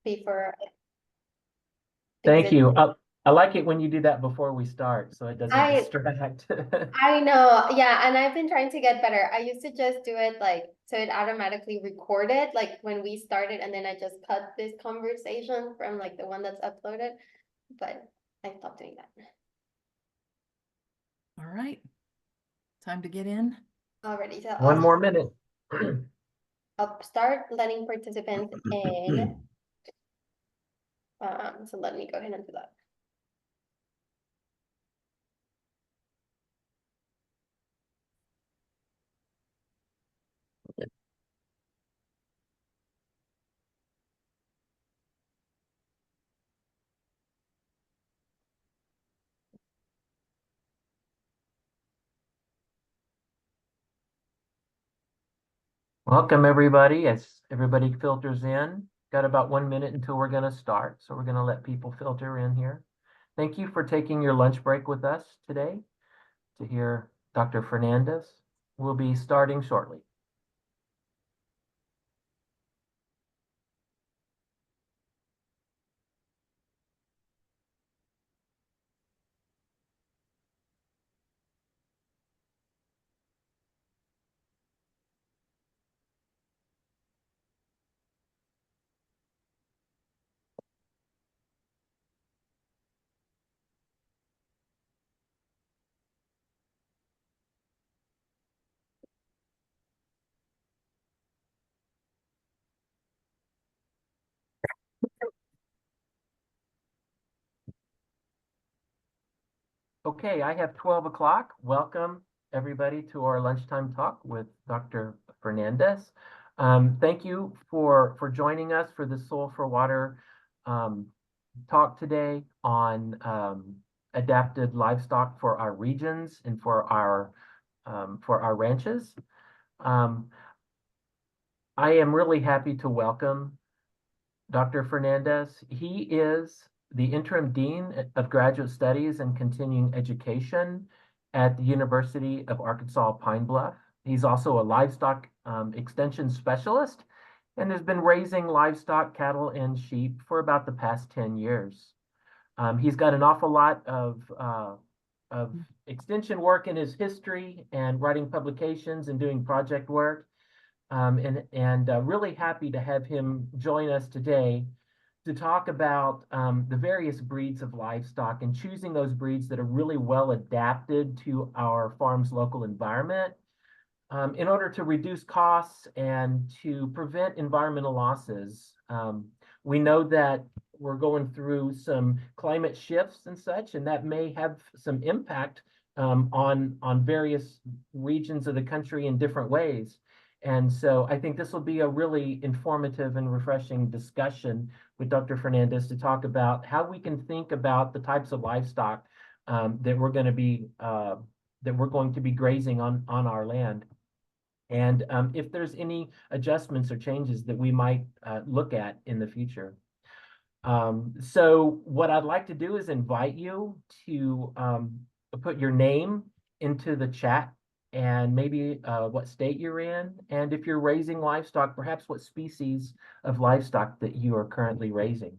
before. Thank you. I like it when you do that before we start, so it doesn't I distract. I know, yeah, and I've been trying to get better. I used to just do it like so it automatically recorded like when we started, and then I just cut this conversation from like the one that's uploaded, but I stopped doing that. All right, time to get in. Already, so One more minute. I'll start letting participants in. So let me go ahead and do that. Welcome, everybody. As everybody filters in, got about 1 minute until we're going to start. So we're going to let people filter in here. Thank you for taking your lunch break with us today to hear Dr. Fernandez. We'll be starting shortly. Okay, I have 12 o'clock. Welcome, everybody, to our lunchtime talk with Dr. Fernandez. Thank you for joining us for the Soul for Water talk today on adapted livestock for our regions and for our ranches. I am really happy to welcome Dr. Fernandez. He is the Interim Dean of Graduate Studies and Continuing Education at the University of Arkansas Pine Bluff. He's also a livestock extension specialist and has been raising livestock, cattle, and sheep for about the past 10 years. He's got an awful lot of extension work in his history and writing publications and doing project work. And really happy to have him join us today to talk about the various breeds of livestock and choosing those breeds that are really well adapted to our farm's local environment in order to reduce costs and to prevent environmental losses. We know that we're going through some climate shifts and such, and that may have some impact on various regions of the country in different ways. And so I think this will be a really informative and refreshing discussion with Dr. Fernandez to talk about how we can think about the types of livestock that we're going to be grazing on our land. And if there's any adjustments or changes that we might look at in the future. So what I'd like to do is invite you to put your name into the chat and maybe what state you're in. And if you're raising livestock, perhaps what species of livestock that you are currently raising.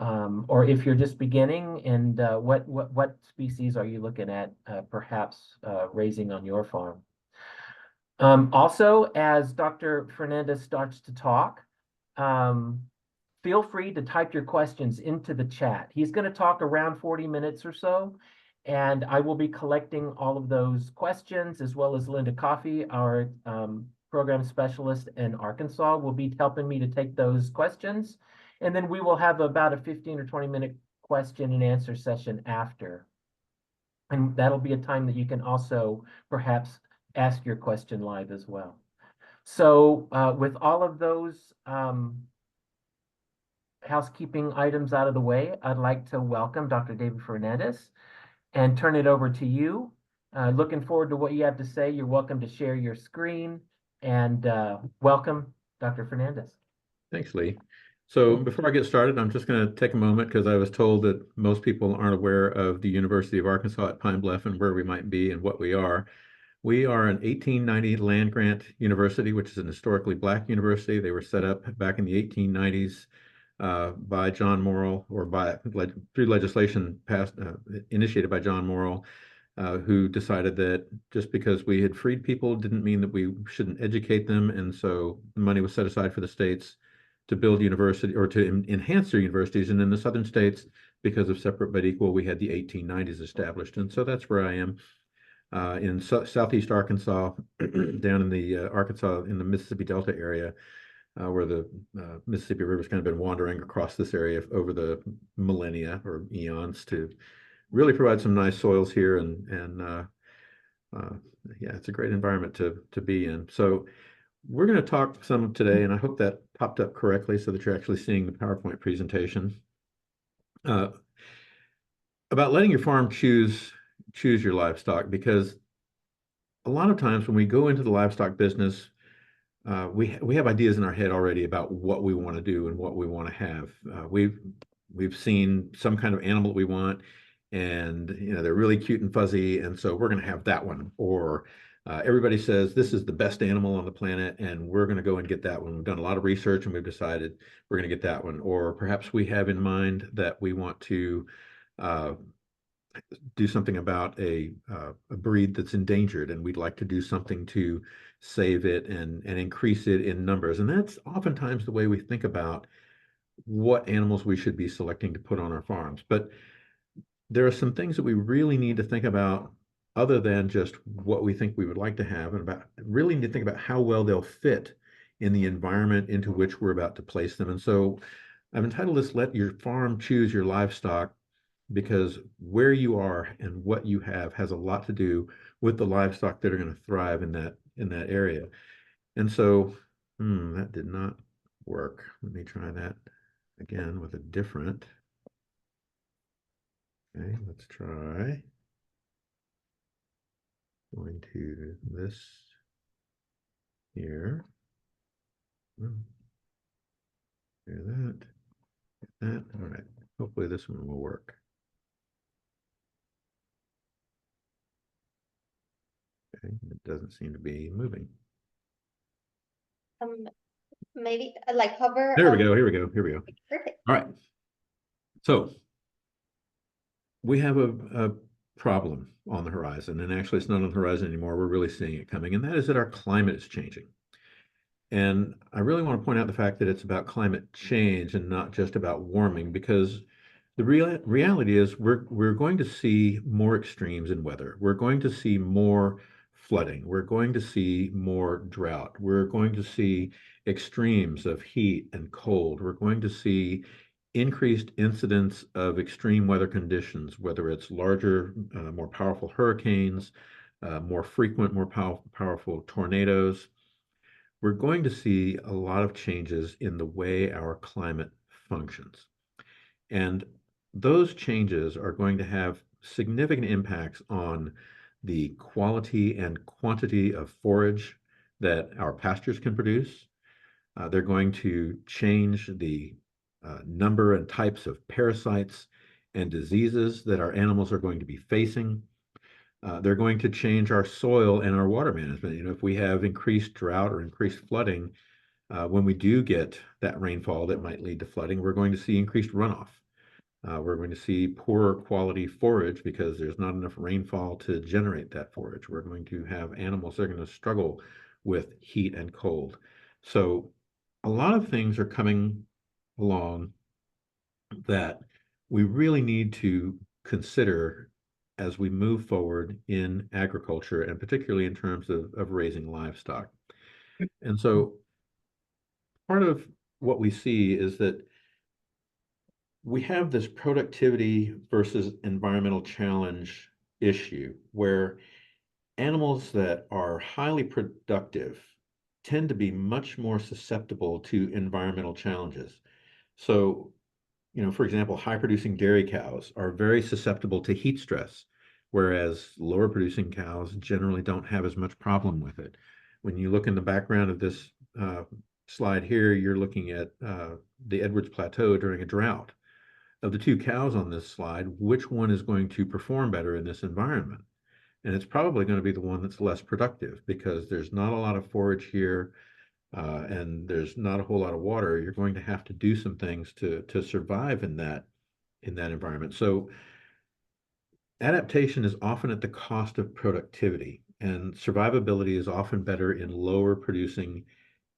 Or if you're just beginning, and what species are you looking at perhaps raising on your farm? Also, as Dr. Fernandez starts to talk, feel free to type your questions into the chat. He's going to talk around 40 minutes or so, and I will be collecting all of those questions, as well as Linda Coffey, our program specialist in Arkansas, will be helping me to take those questions. And then we will have about a 15 or 20-minute question and answer session after. And that'll be a time that you can also perhaps ask your question live as well. So with all of those housekeeping items out of the way, I'd like to welcome Dr. David Fernandez and turn it over to you. Looking forward to what you have to say. You're welcome to share your screen, and welcome, Dr. Fernandez. Thanks, Lee. So before I get started, I'm just going to take a moment because I was told that most people aren't aware of the University of Arkansas at Pine Bluff and where we might be and what we are. We are an 1890 land grant university, which is an historically Black university. They were set up back in the 1890s by John Morrill, or through legislation passed initiated by John Morrill, who decided that just because we had freed people didn't mean that we shouldn't educate them, and so money was set aside for the states to build university or to enhance their universities. And in the southern states, because of separate but equal, we had the 1890s established, and so that's where I am. In southeast Arkansas, down in the Arkansas in the Mississippi Delta area, where the Mississippi River's kind of been wandering across this area over the millennia or eons to really provide some nice soils here, and yeah, it's a great environment to be in. So we're going to talk some today, and I hope that popped up correctly so that you're actually seeing the PowerPoint presentation about letting your farm choose your livestock, because a lot of times when we go into the livestock business, we have ideas in our head already about what we want to do and what we want to have. We've seen some kind of animal that we want, and they're really cute and fuzzy, and so we're going to have that one. Or everybody says this is the best animal on the planet, and we're going to go and get that one. We've done a lot of research and we've decided we're going to get that one. Or perhaps we have in mind that we want to do something about a breed that's endangered, and we'd like to do something to save it and increase it in numbers. And that's oftentimes the way we think about what animals we should be selecting to put on our farms. But there are some things that we really need to think about other than just what we think we would like to have, and really need to think about how well they'll fit in the environment into which we're about to place them. And so I've entitled this, Let Your Farm Choose Your Livestock, because where you are and what you have has a lot to do with the livestock that are going to thrive in that area. And so, that did not work. Let me try that again with a different. Okay, let's try going to this here. Do that. All right. Hopefully this one will work. Okay, it doesn't seem to be moving. Maybe like hover. There we go. Here we go. Perfect. All right. So we have a problem on the horizon, and actually it's not on the horizon anymore. We're really seeing it coming, and that is that our climate is changing. And I really want to point out the fact that it's about climate change and not just about warming, because the reality is we're going to see more extremes in weather. We're going to see more flooding. We're going to see more drought. We're going to see extremes of heat and cold. We're going to see increased incidence of extreme weather conditions, whether it's larger, more powerful hurricanes, more frequent, more powerful tornadoes. We're going to see a lot of changes in the way our climate functions. And those changes are going to have significant impacts on the quality and quantity of forage that our pastures can produce. They're going to change the number and types of parasites and diseases that our animals are going to be facing. They're going to change our soil and our water management. If we have increased drought or increased flooding, when we do get that rainfall that might lead to flooding, we're going to see increased runoff. We're going to see poorer quality forage because there's not enough rainfall to generate that forage. We're going to have animals that are going to struggle with heat and cold. So a lot of things are coming along that we really need to consider as we move forward in agriculture, and particularly in terms of raising livestock. And so part of what we see is that we have this productivity versus environmental challenge issue, where animals that are highly productive tend to be much more susceptible to environmental challenges. So, for example, high producing dairy cows are very susceptible to heat stress, whereas lower producing cows generally don't have as much problem with it. When you look in the background of this slide here, you're looking at the Edwards Plateau during a drought. Of the two cows on this slide, which one is going to perform better in this environment? And it's probably going to be the one that's less productive, because there's not a lot of forage here. and there's not a whole lot of water, you're going to have to do some things to survive in that environment. So adaptation is often at the cost of productivity, and survivability is often better in lower producing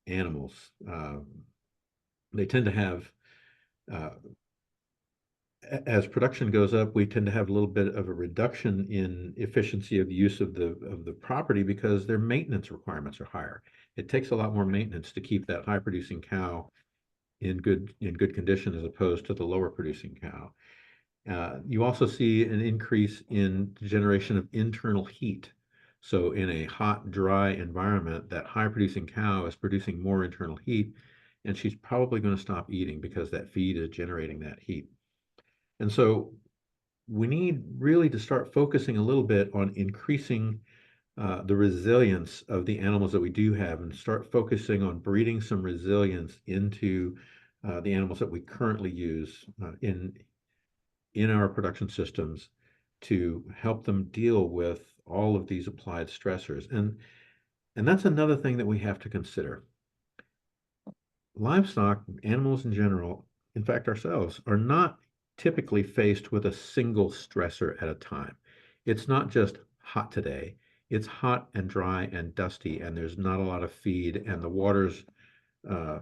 animals. They tend to have, uh, as production goes up, we tend to have a little bit of a reduction in efficiency of use of the property because their maintenance requirements are higher. It takes a lot more maintenance to keep that high producing cow in good condition as opposed to the lower producing cow. You also see an increase in generation of internal heat. So in a hot, dry environment, that high producing cow is producing more internal heat, and she's probably going to stop eating because that feed is generating that heat. And so we need really to start focusing a little bit on increasing the resilience of the animals that we do have and start focusing on breeding some resilience into the animals that we currently use in our production systems to help them deal with all of these applied stressors. And that's another thing that we have to consider. Livestock, animals in general, in fact ourselves, are not typically faced with a single stressor at a time. It's not just hot today. It's hot and dry and dusty, and there's not a lot of feed, and the water's uh,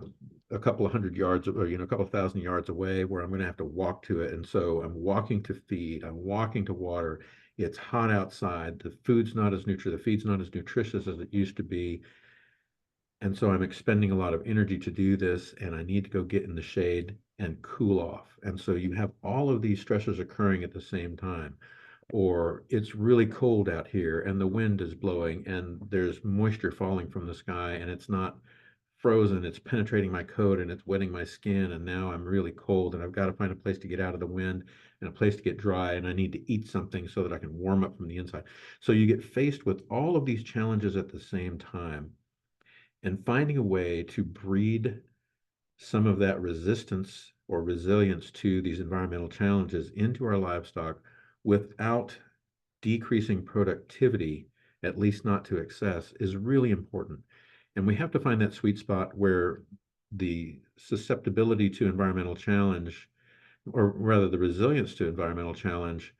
a couple of hundred yards or a couple of thousand yards away where I'm going to have to walk to it. And so I'm walking to feed, I'm walking to water. It's hot outside. The feed's not as nutritious as it used to be. And so I'm expending a lot of energy to do this, and I need to go get in the shade and cool off. And so you have all of these stressors occurring at the same time. Or it's really cold out here and the wind is blowing and there's moisture falling from the sky and it's not frozen, it's penetrating my coat and it's wetting my skin, and now I'm really cold and I've got to find a place to get out of the wind and a place to get dry, and I need to eat something so that I can warm up from the inside. So you get faced with all of these challenges at the same time, and finding a way to breed some of that resistance or resilience to these environmental challenges into our livestock without decreasing productivity, at least not to excess, is really important. And we have to find that sweet spot where the susceptibility to environmental challenge, or rather the resilience to environmental challenge,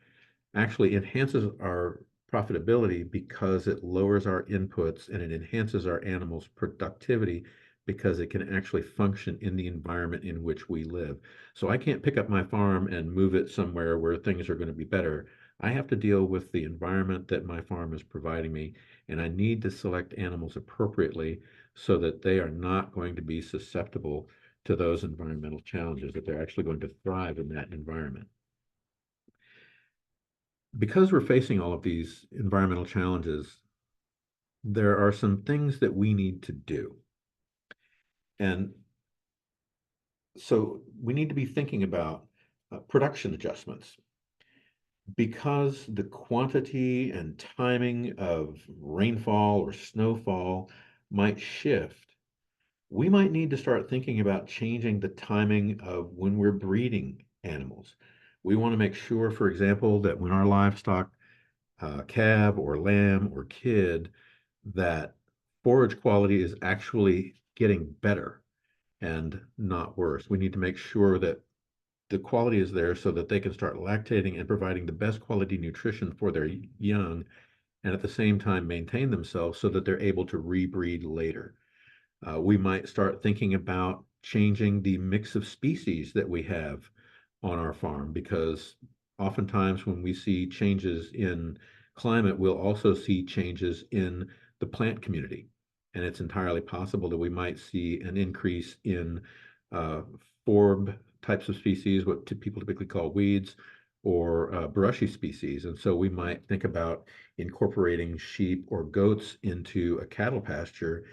actually enhances our profitability because it lowers our inputs and it enhances our animals' productivity because it can actually function in the environment in which we live. So I can't pick up my farm and move it somewhere where things are going to be better. I have to deal with the environment that my farm is providing me, and I need to select animals appropriately so that they are not going to be susceptible to those environmental challenges, that they're actually going to thrive in that environment. Because we're facing all of these environmental challenges, there are some things that we need to do. And so we need to be thinking about production adjustments. Because the quantity and timing of rainfall or snowfall might shift, we might need to start thinking about changing the timing of when we're breeding animals. We want to make sure, for example, that when our livestock calve or lamb or kid, that forage quality is actually getting better and not worse. We need to make sure that the quality is there so that they can start lactating and providing the best quality nutrition for their young, and at the same time maintain themselves so that they're able to rebreed later. We might start thinking about changing the mix of species that we have on our farm, because oftentimes when we see changes in climate, we'll also see changes in the plant community. And it's entirely possible that we might see an increase in forb types of species, what people typically call weeds, or brushy species. And so we might think about incorporating sheep or goats into a cattle pasture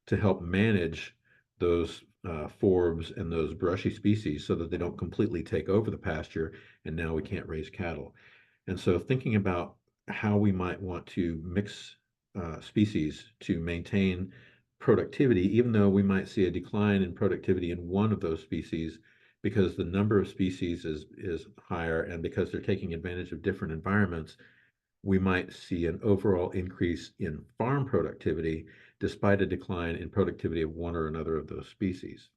to help manage those forbs and those brushy species so that they don't completely take over the pasture and now we can't raise cattle. And so thinking about how we might want to mix species to maintain productivity, even though we might see a decline in productivity in one of those species because the number of species is higher and because they're taking advantage of different environments, we might see an overall increase in farm productivity despite a decline in productivity of one or another of those species.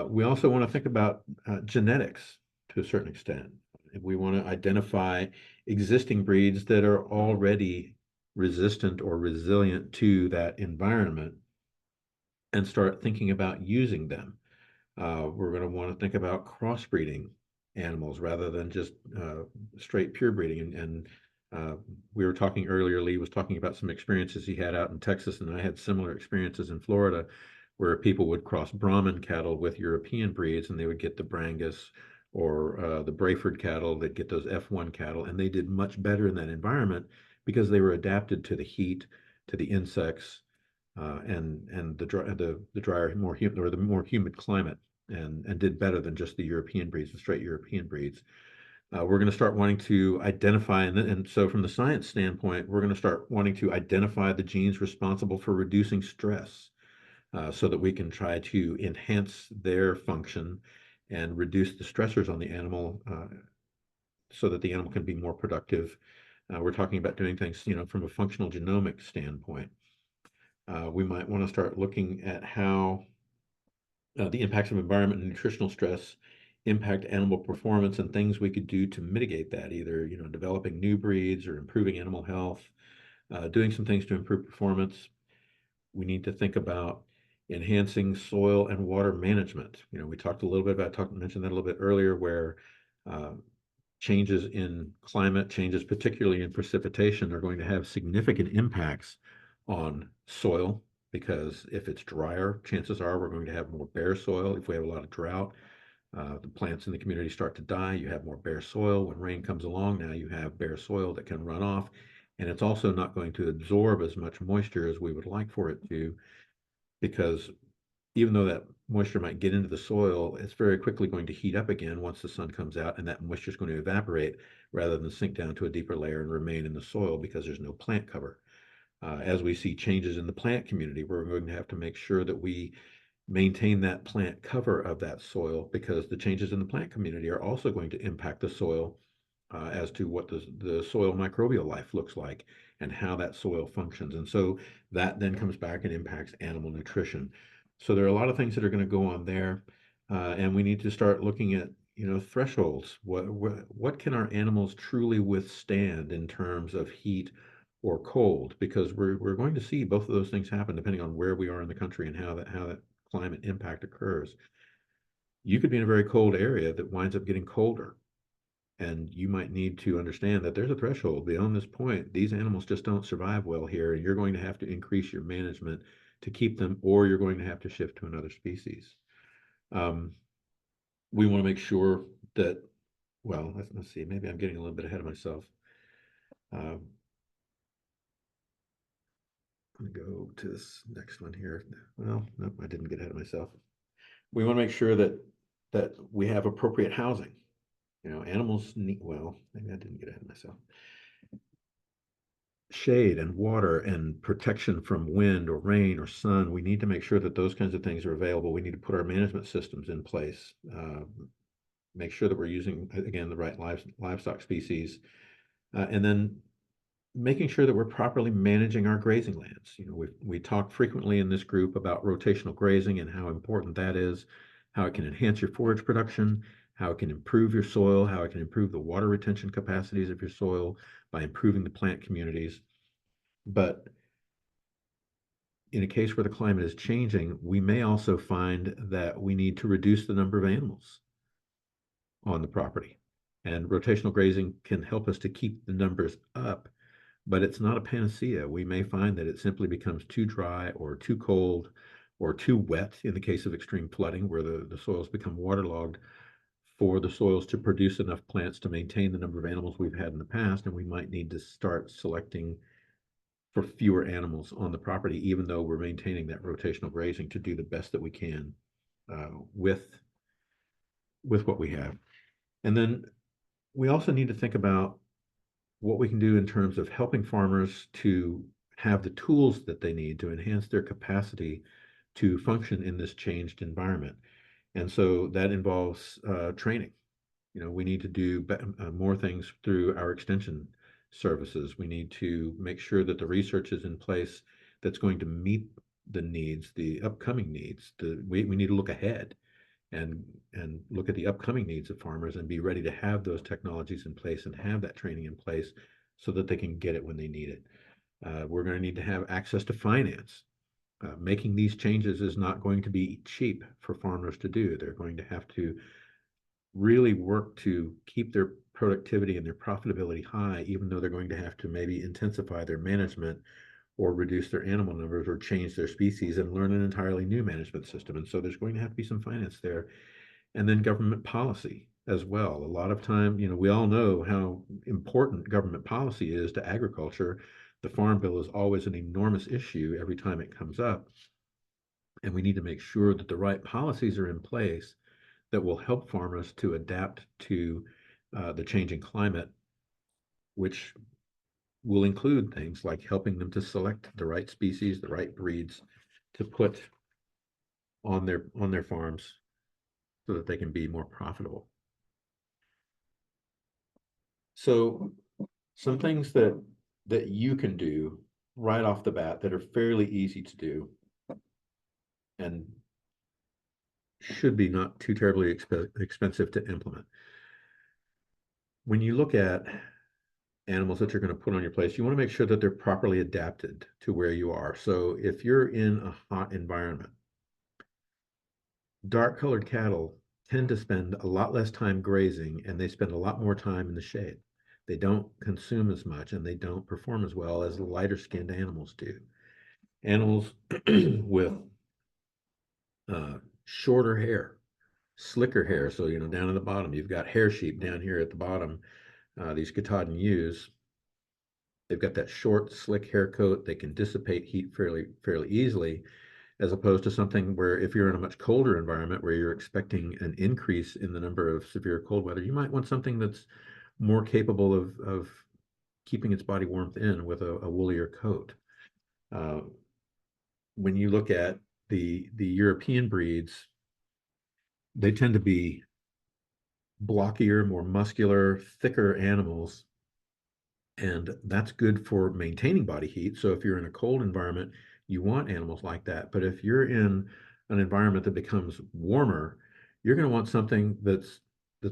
We also want to think about genetics to a certain extent. We want to identify existing breeds that are already resistant or resilient to that environment and start thinking about using them. We're going to want to think about crossbreeding animals rather than just straight pure breeding. And we were talking earlier, Lee was talking about some experiences he had out in Texas, and I had similar experiences in Florida where people would cross Brahman cattle with European breeds, and they would get the Brangus or the Brayford cattle, they'd get those F1 cattle, and they did much better in that environment because they were adapted to the heat, to the insects, and the drier, more humid or the more humid climate, and did better than just the European breeds, the straight European breeds. We're going to start wanting to identify, and so from the science standpoint, we're going to start wanting to identify the genes responsible for reducing stress, so that we can try to enhance their function and reduce the stressors on the animal, so that the animal can be more productive. We're talking about doing things, from a functional genomic standpoint. We might want to start looking at how the impacts of environment and nutritional stress impact animal performance and things we could do to mitigate that, either developing new breeds or improving animal health, doing some things to improve performance. We need to think about enhancing soil and water management. We talked a little bit about, mentioned that a little bit earlier, where changes in climate, changes particularly in precipitation, are going to have significant impacts on soil, because if it's drier, chances are we're going to have more bare soil. If we have a lot of drought, the plants in the community start to die. You have more bare soil. When rain comes along, now you have bare soil that can run off, and it's also not going to absorb as much moisture as we would like for it to, because even though that moisture might get into the soil, it's very quickly going to heat up again once the sun comes out, and that moisture is going to evaporate rather than sink down to a deeper layer and remain in the soil because there's no plant cover. As we see changes in the plant community, we're going to have to make sure that we maintain that plant cover of that soil, because the changes in the plant community are also going to impact the soil, as to what the soil microbial life looks like and how that soil functions. And so that then comes back and impacts animal nutrition. So there are a lot of things that are going to go on there, and we need to start looking at thresholds. What can our animals truly withstand in terms of heat or cold? Because we're going to see both of those things happen depending on where we are in the country and how that climate impact occurs. You could be in a very cold area that winds up getting colder, and you might need to understand that there's a threshold. Beyond this point, these animals just don't survive well here, and you're going to have to increase your management to keep them, or you're going to have to shift to another species. We want to make sure that, well, let's see, maybe I'm getting a little bit ahead of myself. Let me go to this next one here. Well, nope, I didn't get ahead of myself. We want to make sure that we have appropriate housing. Animals need, well, maybe I didn't get ahead of myself. Shade and water and protection from wind or rain or sun. We need to make sure that those kinds of things are available. We need to put our management systems in place. Make sure that we're using, again, the right livestock species, and then making sure that we're properly managing our grazing lands. We talk frequently in this group about rotational grazing and how important that is, how it can enhance your forage production, how it can improve your soil, how it can improve the water retention capacities of your soil by improving the plant communities. But in a case where the climate is changing, we may also find that we need to reduce the number of animals on the property. And rotational grazing can help us to keep the numbers up, but it's not a panacea. We may find that it simply becomes too dry or too cold or too wet in the case of extreme flooding, where the soils become waterlogged, for the soils to produce enough plants to maintain the number of animals we've had in the past, and we might need to start selecting for fewer animals on the property, even though we're maintaining that rotational grazing to do the best that we can with what we have. And then we also need to think about what we can do in terms of helping farmers to have the tools that they need to enhance their capacity to function in this changed environment. And so that involves training. We need to do more things through our extension services. We need to make sure that the research is in place that's going to meet the needs, the upcoming needs. We need to look ahead and look at the upcoming needs of farmers and be ready to have those technologies in place and have that training in place so that they can get it when they need it. We're going to need to have access to finance. Making these changes is not going to be cheap for farmers to do. They're going to have to really work to keep their productivity and their profitability high, even though they're going to have to maybe intensify their management or reduce their animal numbers or change their species and learn an entirely new management system. And so there's going to have to be some finance there. And then government policy as well. A lot of time, we all know how important government policy is to agriculture. The Farm Bill is always an enormous issue every time it comes up. And we need to make sure that the right policies are in place that will help farmers to adapt to the changing climate, which will include things like helping them to select the right species, the right breeds to put on their farms so that they can be more profitable. So some things that you can do right off the bat that are fairly easy to do and should be not too terribly expensive to implement. When you look at animals that you're going to put on your place, you want to make sure that they're properly adapted to where you are. So if you're in a hot environment, dark colored cattle tend to spend a lot less time grazing and they spend a lot more time in the shade. They don't consume as much and they don't perform as well as lighter skinned animals do. Animals with shorter hair, slicker hair. So, down at the bottom, you've got hair sheep down here at the bottom, these Katahdin ewes. They've got that short, slick hair coat. They can dissipate heat fairly easily, as opposed to something where if you're in a much colder environment where you're expecting an increase in the number of severe cold weather, you might want something that's more capable of keeping its body warmth in with a woolier coat. When you look at the European breeds, they tend to be blockier, more muscular, thicker animals. And that's good for maintaining body heat. So if you're in a cold environment, you want animals like that. But if you're in an environment that becomes warmer, you're going to want something that's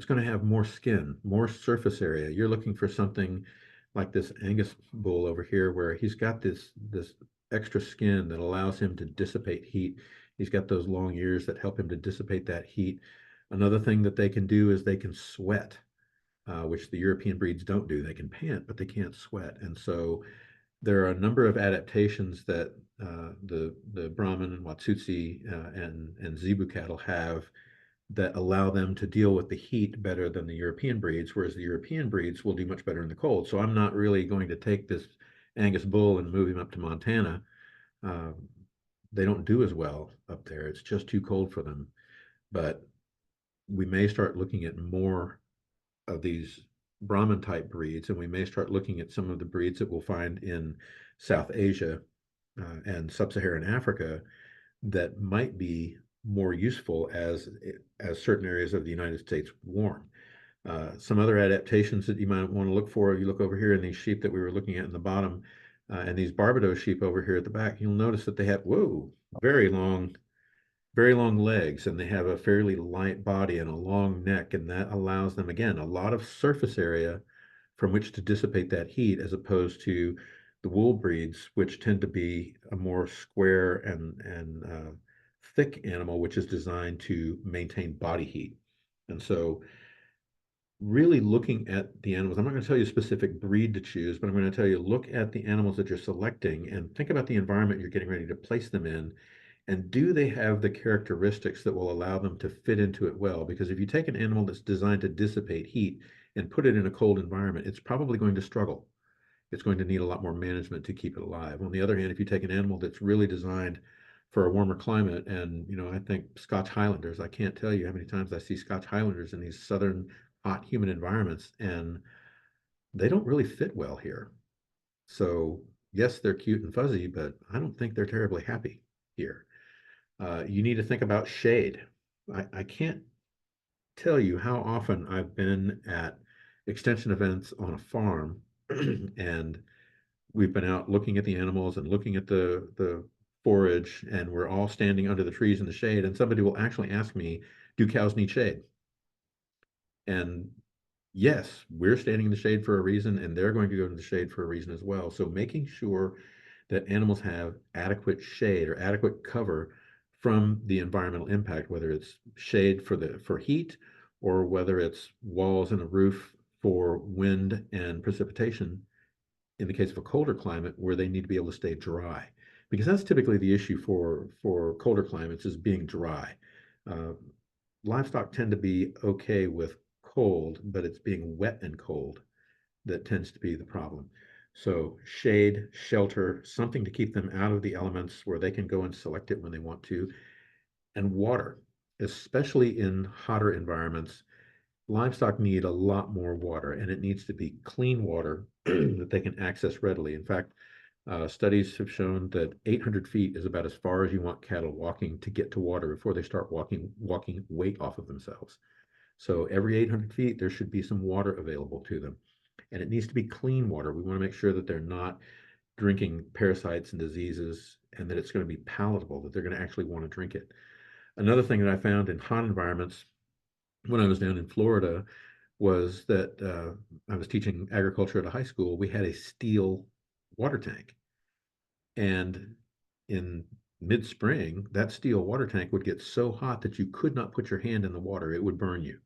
going to have more skin, more surface area. You're looking for something like this Angus bull over here, where he's got this extra skin that allows him to dissipate heat. He's got those long ears that help him to dissipate that heat. Another thing that they can do is they can sweat. Which the European breeds don't do. They can pant, but they can't sweat. And so there are a number of adaptations that the Brahman and Watsutsi and Zebu cattle have that allow them to deal with the heat better than the European breeds, whereas the European breeds will do much better in the cold. So I'm not really going to take this Angus bull and move him up to Montana. They don't do as well up there. It's just too cold for them. But we may start looking at more of these Brahman type breeds, and we may start looking at some of the breeds that we'll find in South Asia and sub-Saharan Africa that might be more useful as certain areas of the United States warm. Some other adaptations that you might want to look for, you look over here in these sheep that we were looking at in the bottom, and these Barbados sheep over here at the back, you'll notice that they have, very long legs, and they have a fairly light body and a long neck, and that allows them, again, a lot of surface area from which to dissipate that heat, as opposed to the wool breeds, which tend to be a more square and thick animal, which is designed to maintain body heat. And so really looking at the animals, I'm not going to tell you a specific breed to choose, but I'm going to tell you, look at the animals that you're selecting and think about the environment you're getting ready to place them in. And do they have the characteristics that will allow them to fit into it well? Because if you take an animal that's designed to dissipate heat and put it in a cold environment, it's probably going to struggle. It's going to need a lot more management to keep it alive. On the other hand, if you take an animal that's really designed for a warmer climate, and I think Scotch Highlanders, I can't tell you how many times I see Scotch Highlanders in these southern hot, humid environments, and they don't really fit well here. So yes, they're cute and fuzzy, but I don't think they're terribly happy here. You need to think about shade. I can't tell you how often I've been at extension events on a farm And we've been out looking at the animals and looking at the forage, and we're all standing under the trees in the shade, and somebody will actually ask me, do cows need shade? And yes, we're standing in the shade for a reason, and they're going to go to the shade for a reason as well. So making sure that animals have adequate shade or adequate cover from the environmental impact, whether it's shade for heat, or whether it's walls and a roof for wind and precipitation in the case of a colder climate where they need to be able to stay dry. Because that's typically the issue for colder climates, is being dry. Uh, Livestock tend to be okay with cold, but it's being wet and cold that tends to be the problem. So shade, shelter, something to keep them out of the elements where they can go and select it when they want to, and water, especially in hotter environments. Livestock need a lot more water, and it needs to be clean water that they can access readily. In fact, studies have shown that 800 feet is about as far as you want cattle walking to get to water before they start walking weight off of themselves. So every 800 feet, there should be some water available to them. And it needs to be clean water. We want to make sure that they're not drinking parasites and diseases, and that it's going to be palatable, that they're going to actually want to drink it. Another thing that I found in hot environments when I was down in Florida was that I was teaching agriculture at a high school. We had a steel water tank. And in mid-spring, that steel water tank would get so hot that you could not put your hand in the water. It would burn you.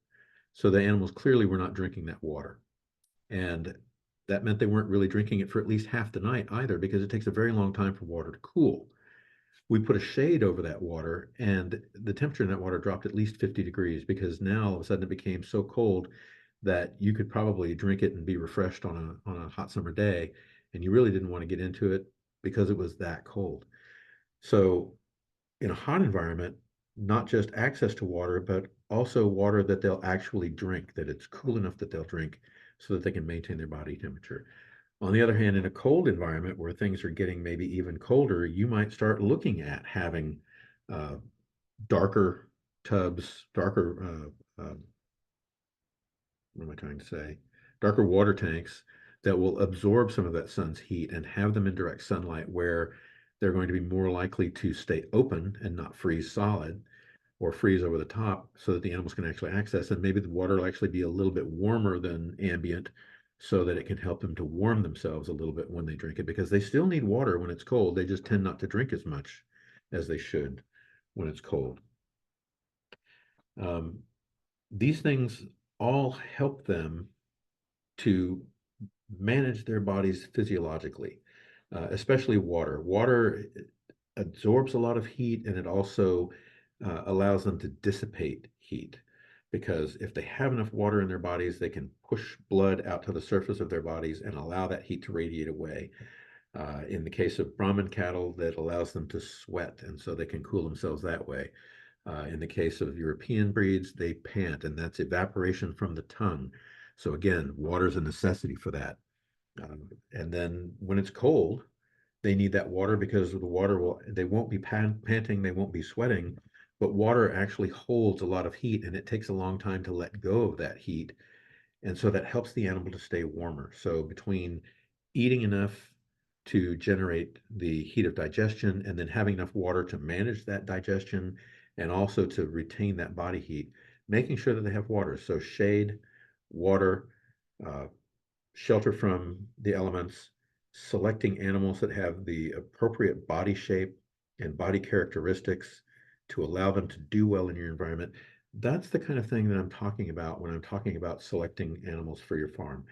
So the animals clearly were not drinking that water. And that meant they weren't really drinking it for at least half the night either, because it takes a very long time for water to cool. We put a shade over that water, and the temperature in that water dropped at least 50 degrees, because now all of a sudden it became so cold that you could probably drink it and be refreshed on a hot summer day, and you really didn't want to get into it because it was that cold. So in a hot environment, not just access to water, but also water that they'll actually drink, that it's cool enough that they'll drink so that they can maintain their body temperature. On the other hand, in a cold environment where things are getting maybe even colder, you might start looking at having uh, darker tubs, what am I trying to say? Darker water tanks that will absorb some of that sun's heat and have them in direct sunlight, where they're going to be more likely to stay open and not freeze solid or freeze over the top, so that the animals can actually access. And maybe the water will actually be a little bit warmer than ambient, so that it can help them to warm themselves a little bit when they drink it, because they still need water when it's cold. They just tend not to drink as much as they should when it's cold. Um, these things all help them to manage their bodies physiologically, especially water. Water absorbs a lot of heat, and it also allows them to dissipate heat. Because if they have enough water in their bodies, they can push blood out to the surface of their bodies and allow that heat to radiate away. In the case of Brahman cattle, that allows them to sweat, and so they can cool themselves that way. In the case of European breeds, they pant, and that's evaporation from the tongue. So again, water is a necessity for that. And then when it's cold, they need that water, because the water they won't be panting, they won't be sweating, but water actually holds a lot of heat, and it takes a long time to let go of that heat. And so that helps the animal to stay warmer. So between eating enough to generate the heat of digestion, and then having enough water to manage that digestion, and also to retain that body heat, making sure that they have water. So shade, water, uh, shelter from the elements, selecting animals that have the appropriate body shape and body characteristics to allow them to do well in your environment. That's the kind of thing that I'm talking about when I'm talking about selecting animals for your farm.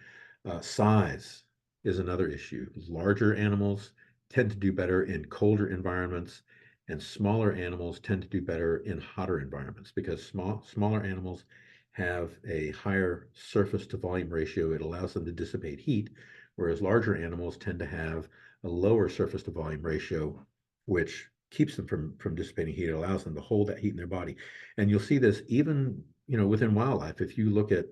Size is another issue. Larger animals tend to do better in colder environments, and smaller animals tend to do better in hotter environments, because smaller animals have a higher surface to volume ratio. It allows them to dissipate heat, whereas larger animals tend to have a lower surface to volume ratio, which keeps them from dissipating heat. It allows them to hold that heat in their body. And you'll see this even, within wildlife. If you look at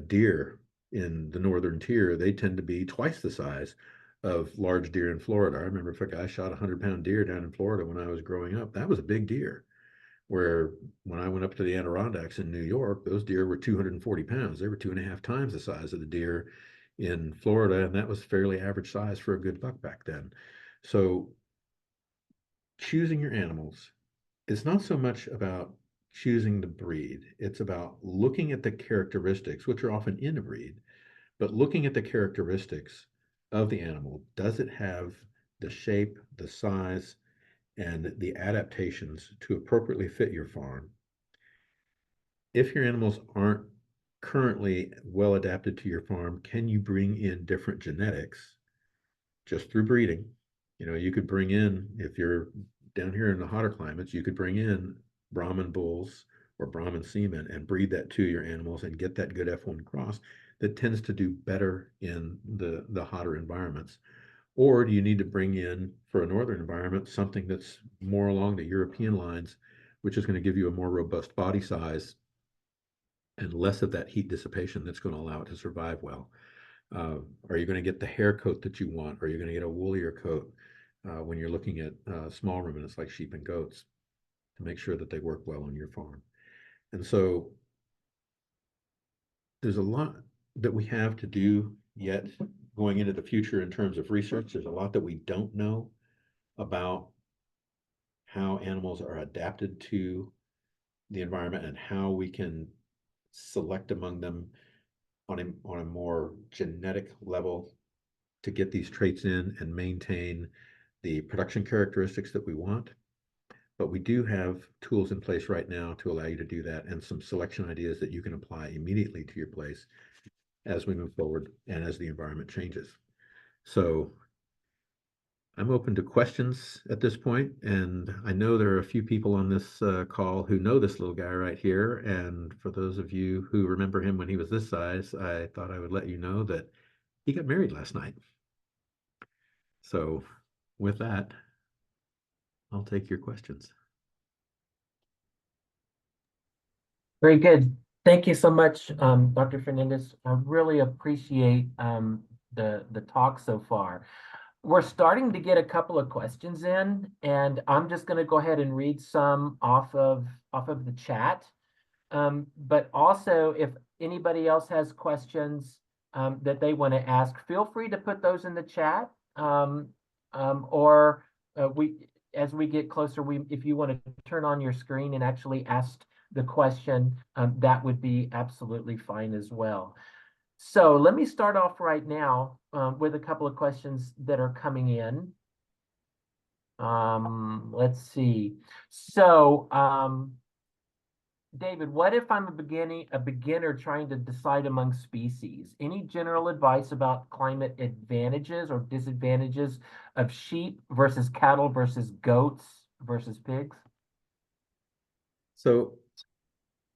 deer in the northern tier, they tend to be twice the size of large deer in Florida. I remember if a guy shot a 100-pound deer down in Florida when I was growing up, that was a big deer. Where when I went up to the Adirondacks in New York, those deer were 240 pounds. They were 2.5 times the size of the deer in Florida, and that was fairly average size for a good buck back then. So choosing your animals is not so much about choosing the breed. It's about looking at the characteristics, which are often in a breed, but looking at the characteristics of the animal. Does it have the shape, the size, and the adaptations to appropriately fit your farm? If your animals aren't currently well adapted to your farm, can you bring in different genetics just through breeding? You know, you could bring in, if you're down here in the hotter climates, you could bring in Brahman bulls or Brahman semen and breed that to your animals and get that good F1 cross that tends to do better in the hotter environments. Or do you need to bring in, for a northern environment, something that's more along the European lines, which is going to give you a more robust body size and less of that heat dissipation that's going to allow it to survive well? Are you going to get the hair coat that you want? Are you going to get a woollier coat when you're looking at small ruminants like sheep and goats to make sure that they work well on your farm? And so there's a lot that we have to do yet going into the future in terms of research. There's a lot that we don't know about how animals are adapted to the environment and how we can select among them on a more genetic level to get these traits in and maintain the production characteristics that we want. But we do have tools in place right now to allow you to do that, and some selection ideas that you can apply immediately to your place as we move forward and as the environment changes. So I'm open to questions at this point, and I know there are a few people on this call who know this little guy right here. And for those of you who remember him when he was this size, I thought I would let you know that he got married last night. So with that, I'll take your questions. Very good. Thank you so much, Dr. Fernandez. I really appreciate the talk so far. We're starting to get a couple of questions in, and I'm just going to go ahead and read some off of the chat. But also, if anybody else has questions that they want to ask, feel free to put those in the chat. Or as we get closer, if you want to turn on your screen and actually ask the question, that would be absolutely fine as well. So let me start off right now with a couple of questions that are coming in. Let's see. So, David, what if I'm a beginner trying to decide among species? Any general advice about climate advantages or disadvantages of sheep versus cattle versus goats versus pigs? So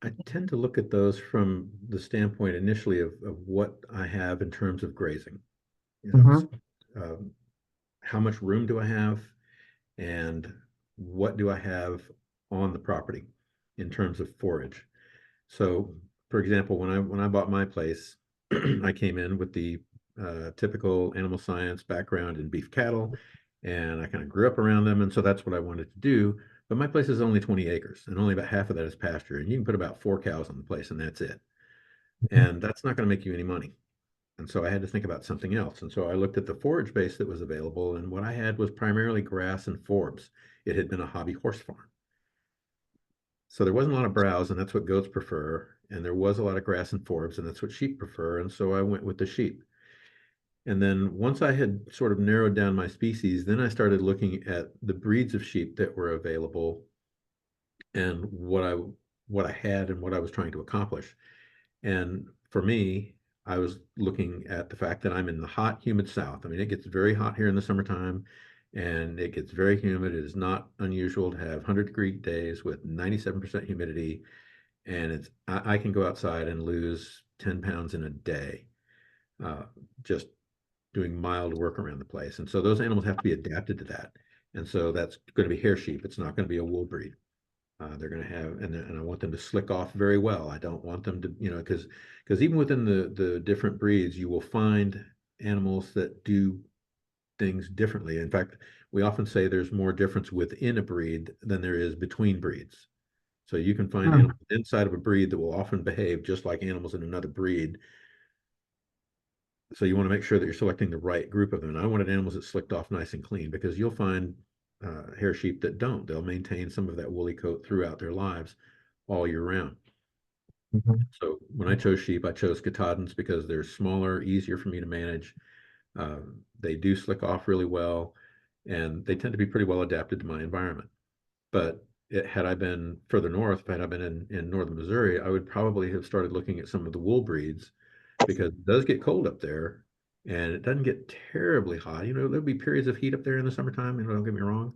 I tend to look at those from the standpoint initially of what I have in terms of grazing. You know, how much room do I have, and what do I have on the property in terms of forage? So, for example, when I bought my place, I came in with the typical animal science background in beef cattle, and I kind of grew up around them, and so that's what I wanted to do. But my place is only 20 acres, and only about half of that is pasture, and you can put about 4 cows on the place, and that's it. And that's not going to make you any money. And so I had to think about something else. And so I looked at the forage base that was available, and what I had was primarily grass and forbs. It had been a hobby horse farm. So there wasn't a lot of browse, and that's what goats prefer. And there was a lot of grass and forbs, and that's what sheep prefer. And so I went with the sheep. And then once I had sort of narrowed down my species, then I started looking at the breeds of sheep that were available and what I had and what I was trying to accomplish. And for me, I was looking at the fact that I'm in the hot, humid South. I mean, it gets very hot here in the summertime, and it gets very humid. It is not unusual to have 100-degree days with 97% humidity, and I can go outside and lose 10 pounds in a day, just doing mild work around the place. And so those animals have to be adapted to that. And so that's going to be hair sheep. It's not going to be a wool breed. They're going to have, and I want them to slick off very well. I don't want them to, because even within the different breeds, you will find animals that do things differently. In fact, we often say there's more difference within a breed than there is between breeds. So you can find animals inside of a breed that will often behave just like animals in another breed So you want to make sure that you're selecting the right group of them. And I wanted animals that slicked off nice and clean, because you'll find hair sheep that don't. They'll maintain some of that woolly coat throughout their lives all year round. Mhm. So when I chose sheep, I chose Katahdins because they're smaller, easier for me to manage. They do slick off really well, and they tend to be pretty well adapted to my environment. But had I been further north, had I been in northern Missouri, I would probably have started looking at some of the wool breeds, because it does get cold up there and it doesn't get terribly hot. You know, there'll be periods of heat up there in the summertime, you know, don't get me wrong,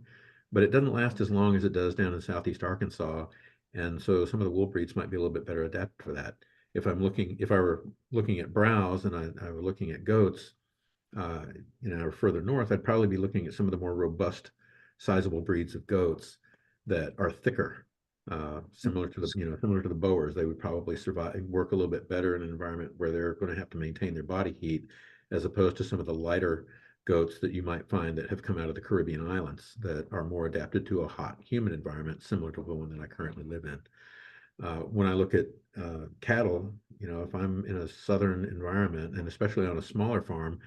but it doesn't last as long as it does down in southeast Arkansas. And so some of the wool breeds might be a little bit better adapted for that. If I were looking at browse and I were looking at goats, uh, or further north, I'd probably be looking at some of the more robust, sizable breeds of goats that are thicker, similar to the Boers. They would probably work a little bit better in an environment where they're going to have to maintain their body heat, as opposed to some of the lighter goats that you might find that have come out of the Caribbean islands that are more adapted to a hot, humid environment, similar to the one that I currently live in. When I look at cattle, if I'm in a southern environment, and especially on a smaller farm,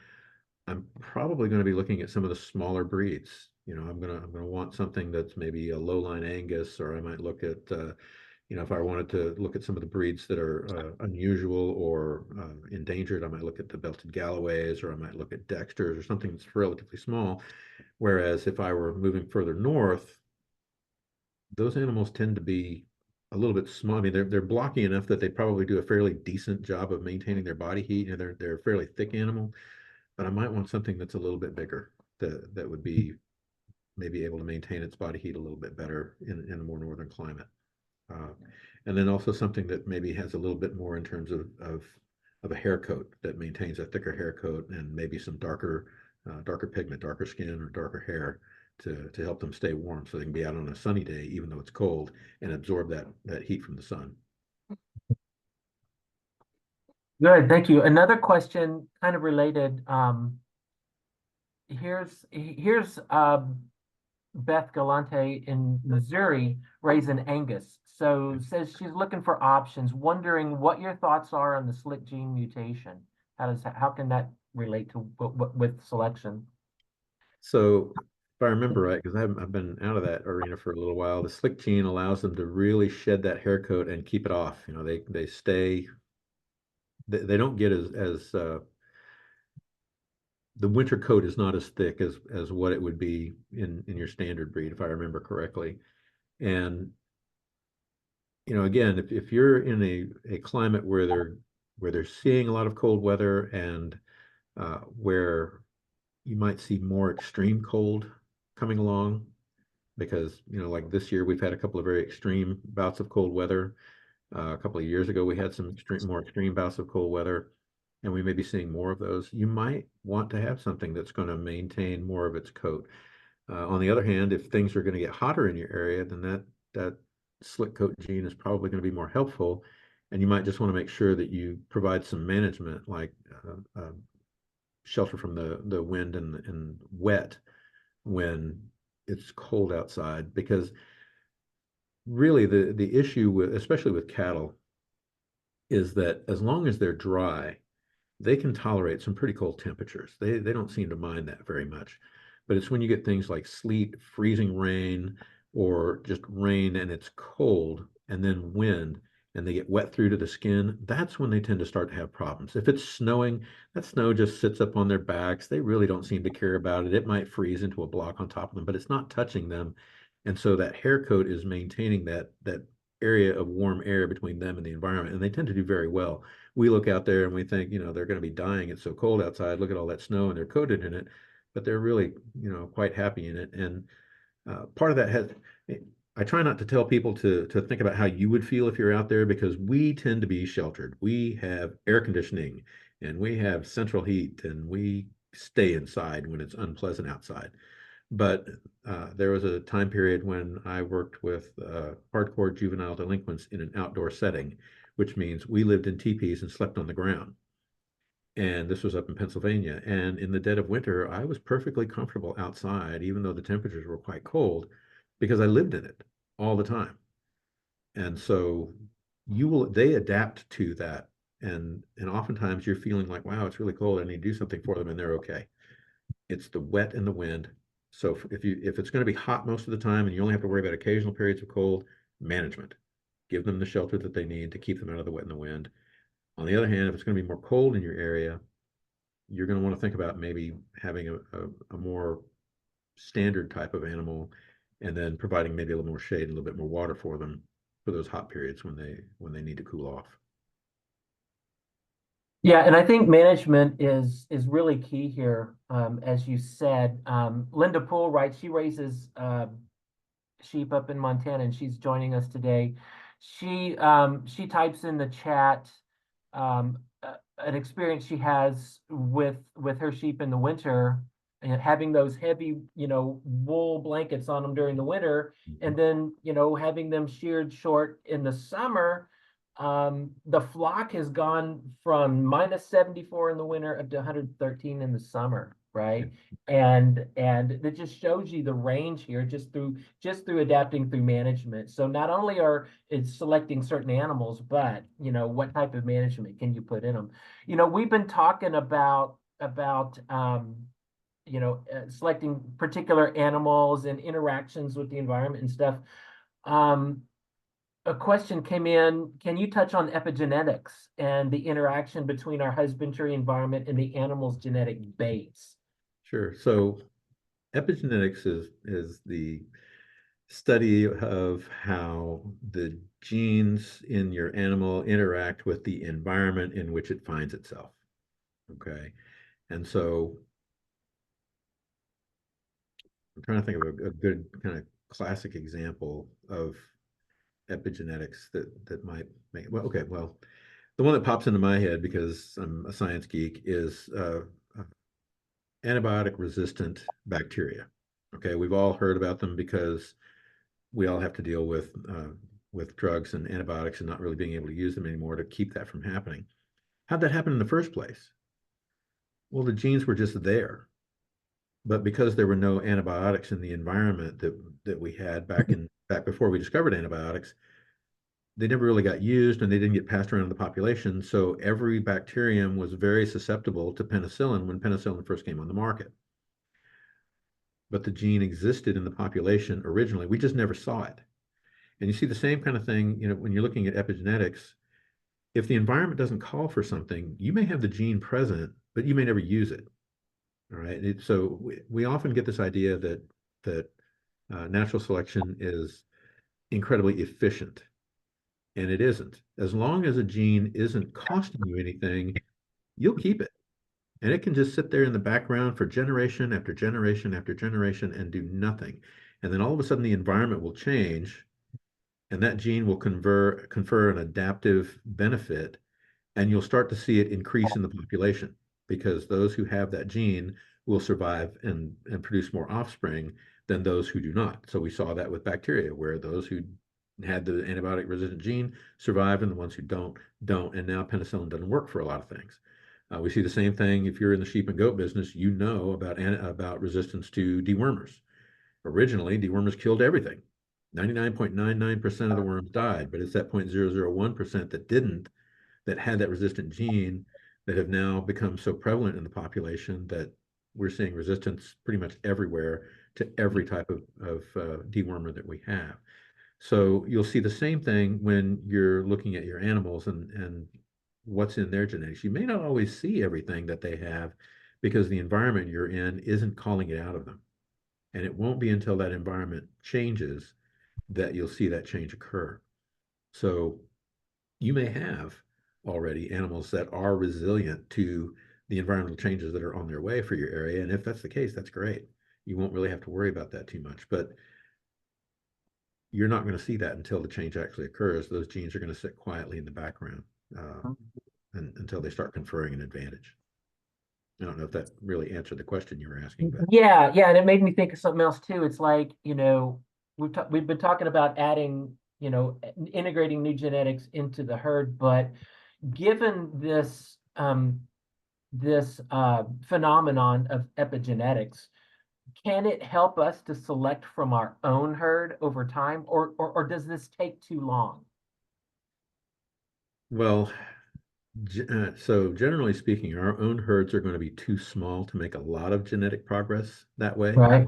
I'm probably going to be looking at some of the smaller breeds. I'm gonna want something that's maybe a lowline Angus, or I might look at, if I wanted to look at some of the breeds that are unusual or endangered, I might look at the belted Galloways, or I might look at Dexters, or something that's relatively small. Whereas if I were moving further north, those animals tend to be a little bit small. I mean, they're blocky enough that they probably do a fairly decent job of maintaining their body heat. They're a fairly thick animal, but I might want something that's a little bit bigger, that would be maybe able to maintain its body heat a little bit better in a more northern climate. Uh, and then also something that maybe has a little bit more in terms of a hair coat, that maintains a thicker hair coat, and maybe some darker pigment, darker skin or darker hair, to help them stay warm, so they can be out on a sunny day, even though it's cold, and absorb that heat from the sun. Good, thank you. Another question, kind of related. Here's Beth Galante in Missouri raising Angus. So says she's looking for options, wondering what your thoughts are on the slick gene mutation. How can that relate to with selection? So if I remember right, because I've been out of that arena for a little while, the slick gene allows them to really shed that hair coat and keep it off. They stay. They don't get as the winter coat is not as thick as what it would be in your standard breed, if I remember correctly. And again, if you're in a climate where they're seeing a lot of cold weather, and where you might see more extreme cold coming along, because like this year we've had a couple of very extreme bouts of cold weather. A couple of years ago we had some more extreme bouts of cold weather, and we may be seeing more of those. You might want to have something that's going to maintain more of its coat. On the other hand, if things are going to get hotter in your area, then that slick coat gene is probably going to be more helpful, and you might just want to make sure that you provide some management, like shelter from the wind and wet when it's cold outside. Because really the issue with, especially with cattle, is that as long as they're dry, they can tolerate some pretty cold temperatures. They don't seem to mind that very much. But it's when you get things like sleet, freezing rain, or just rain and it's cold, and then wind, and they get wet through to the skin, that's when they tend to start to have problems. If it's snowing, that snow just sits up on their backs. They really don't seem to care about it. It might freeze into a block on top of them, but it's not touching them. And so that hair coat is maintaining that area of warm air between them and the environment, and they tend to do very well. We look out there and we think, they're going to be dying. It's so cold outside. Look at all that snow, and they're coated in it, but they're really, quite happy in it. And part of that has, I try not to tell people to think about how you would feel if you're out there, because we tend to be sheltered. We have air conditioning, and we have central heat, and we stay inside when it's unpleasant outside. But there was a time period when I worked with hardcore juvenile delinquents in an outdoor setting, which means we lived in teepees and slept on the ground. And this was up in Pennsylvania. And in the dead of winter, I was perfectly comfortable outside, even though the temperatures were quite cold, because I lived in it all the time. And so they adapt to that And oftentimes you're feeling like, wow, it's really cold. I need to do something for them, and they're okay. It's the wet and the wind. So if it's going to be hot most of the time and you only have to worry about occasional periods of cold, management. Give them the shelter that they need to keep them out of the wet and the wind. On the other hand, if it's going to be more cold in your area, you're going to want to think about maybe having a more standard type of animal, and then providing maybe a little more shade and a little bit more water for them for those hot periods when they need to cool off. Yeah, and I think management is really key here. As you said, Linda Poole, right? She raises sheep up in Montana, and she's joining us today. She types in the chat an experience she has with her sheep in the winter, and having those heavy, wool blankets on them during the winter, and then having them sheared short in the summer. The flock has gone from -74 in the winter up to 113 in the summer, right? And it just shows you the range here just through adapting through management. So not only are it's selecting certain animals, but what type of management can you put in them? We've been talking about selecting particular animals and interactions with the environment and stuff. A question came in, can you touch on epigenetics and the interaction between our husbandry environment and the animal's genetic base? Sure. So epigenetics is the study of how the genes in your animal interact with the environment in which it finds itself. Okay. And so I'm trying to think of a good kind of classic example of epigenetics that might make, well, okay, well, the one that pops into my head because I'm a science geek is antibiotic resistant bacteria. Okay, we've all heard about them because we all have to deal with drugs and antibiotics and not really being able to use them anymore to keep that from happening. How'd that happen in the first place? Well, the genes were just there, but because there were no antibiotics in the environment that we had back before we discovered antibiotics, they never really got used and they didn't get passed around in the population. So every bacterium was very susceptible to penicillin when penicillin first came on the market. But the gene existed in the population originally. We just never saw it. And you see the same kind of thing, when you're looking at epigenetics. If the environment doesn't call for something, you may have the gene present, but you may never use it. All right. So we often get this idea that natural selection is incredibly efficient. And it isn't. As long as a gene isn't costing you anything, you'll keep it. And it can just sit there in the background for generation after generation after generation and do nothing. And then all of a sudden the environment will change and that gene will confer an adaptive benefit, and you'll start to see it increase in the population because those who have that gene will survive and produce more offspring than those who do not. So we saw that with bacteria, where those who had the antibiotic resistant gene survive and the ones who don't. And now penicillin doesn't work for a lot of things. We see the same thing if you're in the sheep and goat business, about resistance to dewormers. Originally, dewormers killed everything. 99.99% of the worms died, but it's that 0.001% that didn't, that had that resistant gene, that have now become so prevalent in the population that we're seeing resistance pretty much everywhere to every type of dewormer that we have. So you'll see the same thing when you're looking at your animals and what's in their genetics. You may not always see everything that they have because the environment you're in isn't calling it out of them. And it won't be until that environment changes that you'll see that change occur. So you may have already animals that are resilient to the environmental changes that are on their way for your area. And if that's the case, that's great. You won't really have to worry about that too much. But you're not going to see that until the change actually occurs. Those genes are going to sit quietly in the background until they start conferring an advantage. I don't know if that really answered the question you were asking, but Yeah, and it made me think of something else too. It's like, we've been talking about adding, integrating new genetics into the herd, but given this phenomenon of epigenetics, can it help us to select from our own herd over time, or does this take too long? well, So generally speaking, our own herds are going to be too small to make a lot of genetic progress that way. Right.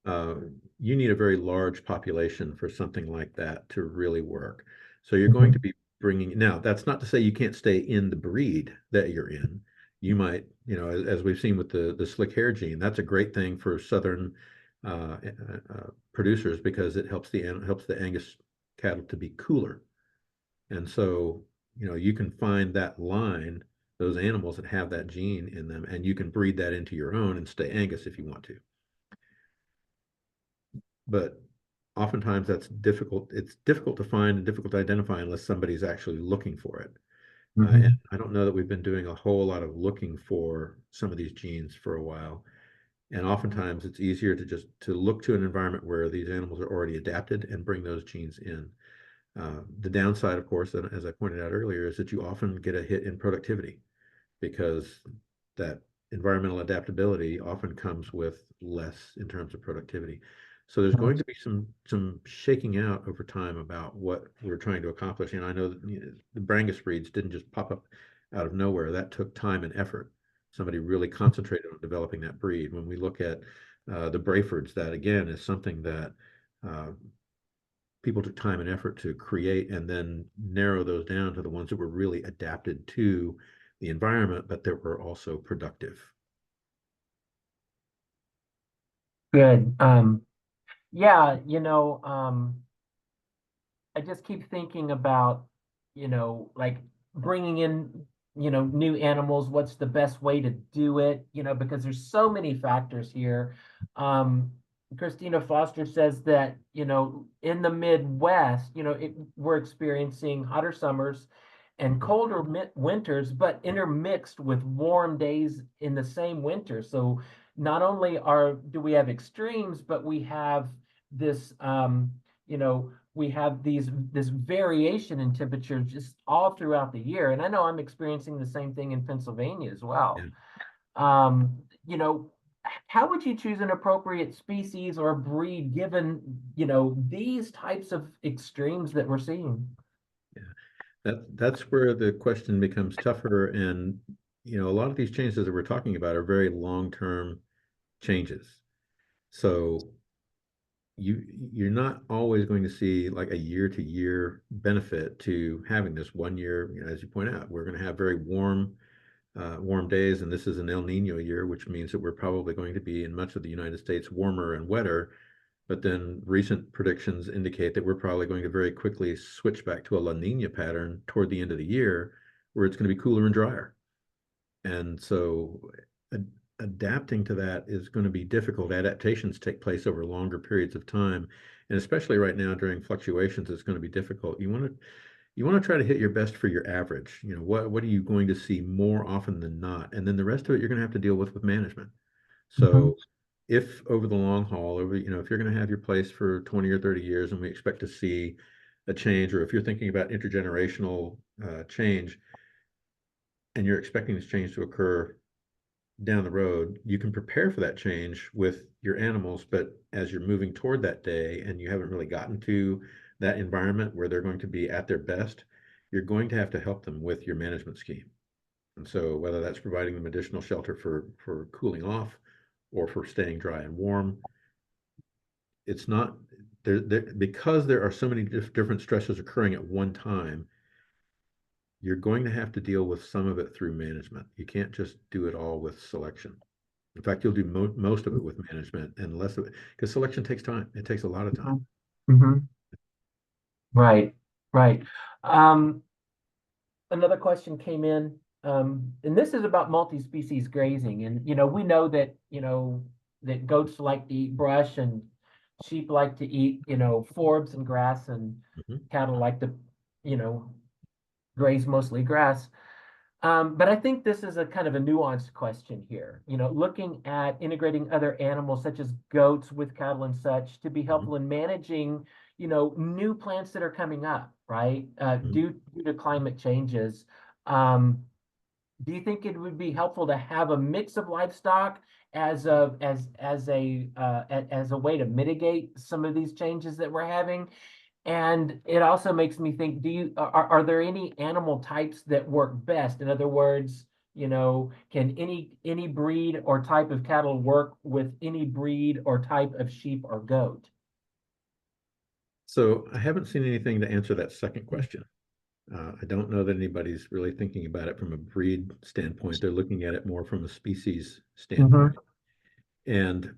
Uh, you need a very large population for something like that to really work. So you're going Mhm. to be bringing, now that's not to say you can't stay in the breed that you're in. You might, as we've seen with the slick hair gene, that's a great thing for southern producers because it helps the Angus cattle to be cooler. And so, you can find that line, those animals that have that gene in them, and you can breed that into your own and stay Angus if you want to. But oftentimes that's difficult. It's difficult to find and difficult to identify unless somebody's actually looking for it. And Mhm. I don't know that we've been doing a whole lot of looking for some of these genes for a while. And oftentimes it's easier to just to look to an environment where these animals are already adapted and bring those genes in. The downside, of course, and as I pointed out earlier, is that you often get a hit in productivity because that environmental adaptability often comes with less in terms of productivity. So there's going to be some shaking out over time about what we're trying to accomplish. And I know that the Brangus breeds didn't just pop up out of nowhere. That took time and effort. Somebody really concentrated on developing that breed. When we look at the Brayfords, that again is something that uh, people took time and effort to create and then narrow those down to the ones that were really adapted to the environment, but that were also productive. Good. Yeah, I just keep thinking about, like bringing in, new animals. What's the best way to do it? Because there's so many factors here. Um, Christina Foster says that, in the Midwest, we're experiencing hotter summers and colder winters, but intermixed with warm days in the same winter. So not only do we have extremes, but we have this, we have this variation in temperature just all throughout the year. And I know I'm experiencing the same thing in Pennsylvania as Yeah. well. Um, you know, how would you choose an appropriate species or breed given, these types of extremes that we're seeing? Yeah. That's where the question becomes tougher. And, a lot of these changes that we're talking about are very long-term changes. So you're not always going to see like a year to year benefit to having this 1 year, as you point out, we're going to have very warm days, and this is an El Nino year, which means that we're probably going to be in much of the United States warmer and wetter. But then recent predictions indicate that we're probably going to very quickly switch back to a La Nina pattern toward the end of the year, where it's going to be cooler and drier. And so adapting to that is going to be difficult. Adaptations take place over longer periods of time. And especially right now during fluctuations, it's going to be difficult. You want to try to hit your best for your average. What are you going to see more often than not? And then the rest of it you're going to have to deal with management. Mhm. So if over the long haul, if you're going to have your place for 20 or 30 years and we expect to see a change, or if you're thinking about intergenerational change and you're expecting this change to occur down the road, you can prepare for that change with your animals. But as you're moving toward that day and you haven't really gotten to that environment where they're going to be at their best, you're going to have to help them with your management scheme. And so whether that's providing them additional shelter for cooling off or for staying dry and warm, it's not because there are so many different stresses occurring at one time. You're going to have to deal with some of it through management. You can't just do it all with selection. In fact, you'll do most of it with management and less of it because selection takes time. It takes a lot of time. Mhm. Mhm. Right, right. Um, Another question came in, and this is about multi-species grazing. And, we know that, that goats like to eat brush and sheep like to eat, forbs and grass, and Mhm. cattle like to, you know, graze mostly grass. But I think this is a kind of a nuanced question here, looking at integrating other animals such as goats with cattle and such to be Mhm. helpful in managing, new plants that are coming up, right? Mhm. Due to climate changes. Um, do you think it would be helpful to have a mix of livestock as a way to mitigate some of these changes that we're having? And it also makes me think, are there any animal types that work best? In other words, can any breed or type of cattle work with any breed or type of sheep or goat? So I haven't seen anything to answer that second question. I don't know that anybody's really thinking about it from a breed standpoint. They're looking at it more from a species standpoint. And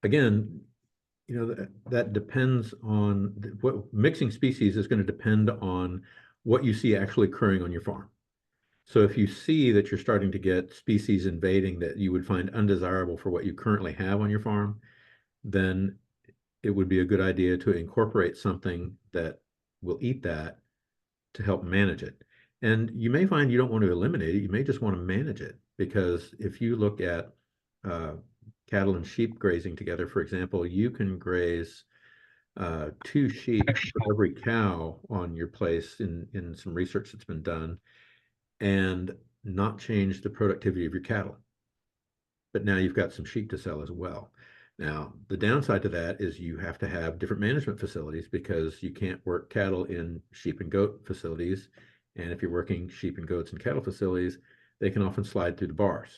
again, that depends on what mixing species is going to depend on what you see actually occurring on your farm. So if you see that you're starting to get species invading that you would find undesirable for what you currently have on your farm, then it would be a good idea to incorporate something that will eat that to help manage it. And you may find you don't want to eliminate it, you may just want to manage it. Because if you look at cattle and sheep grazing together, for example, you can graze 2 sheep for every cow on your place in some research that's been done, and not change the productivity of your cattle. But now you've got some sheep to sell as well. Now, the downside to that is you have to have different management facilities because you can't work cattle in sheep and goat facilities. And if you're working sheep and goats in cattle facilities, they can often slide through the bars.